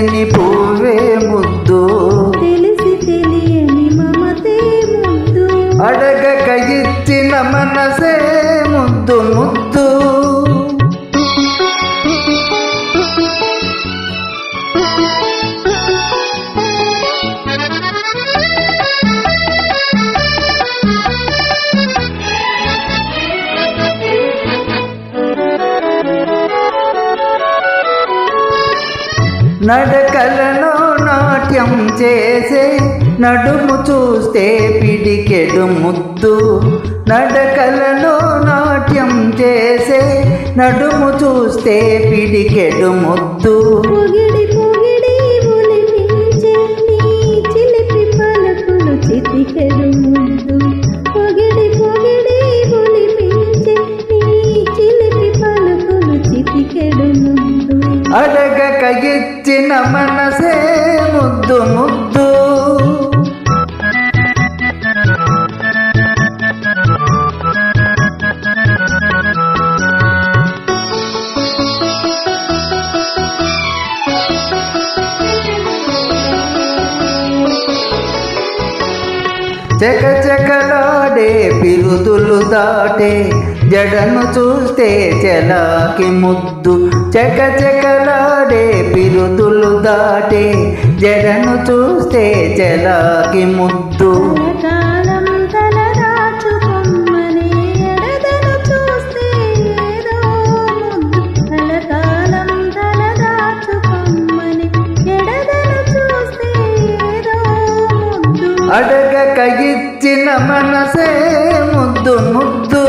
విరియని పువ్వే ముద్దు, తెలిసి తెలియని మమతే ముద్దు, అడగక ఇచ్చిన మనసే ముద్దు ముద్దు. నడకలను నాట్యం చేసే నడుము చూస్తే పిడికెడు ముద్దు, నడకలను నాట్యం చేసే నడుము చూస్తే పిడికెడు ముద్దు. పొగిడి పొగిడి ఒలిపించే నీ చిలిపి పలుకులు చిటికెడు ముద్దు, పొగిడి పొగిడి ఒలిపించే నీ చిలిపి పలుకులు చిటికెడు ముద్దు, అడగక ఇచ్చిన మనసే ముద్దు ముద్దు. చకచకలాడే పిరుదులు దాటే జడను చూస్తే చెలాకి ముద్దు, చకచకలాడే పిరుదులు దాటే జడను చూస్తే చెలాకి ముద్దు. కలకాలం తలదాచుకొమ్మని ఎడదను చూస్తే ఏదో ముద్దు, కలకాలం తలదాచుకొమ్మని ఎడదను చూస్తే ఏదో ముద్దు, అడగక ఇచ్చిన మనసే ముద్దు ముద్దు.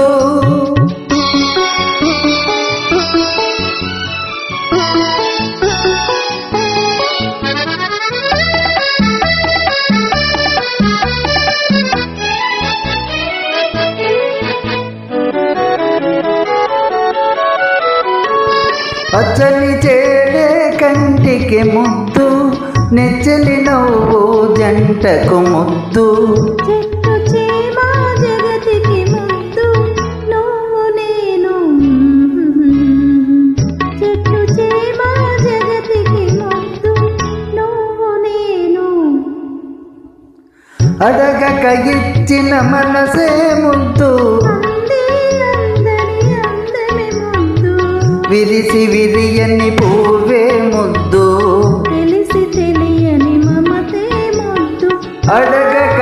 పచ్చని చేడే కంటికి ముద్దు, నెచ్చలి నవ్వు జంటకు ముద్దు, చెట్టు చేమ జగతికి ముద్దు నువ్వు నేను, చెట్టు చేమ జగతికి ముద్దు నువ్వు నేను, అడగక ఇచ్చిన మనసే ముద్దు, అందే అందని అందమే ముద్దు, విరిసి విరియని పువ్వే ముద్దు, తెలిసి తెలియని మమతే ముద్దు, అడగక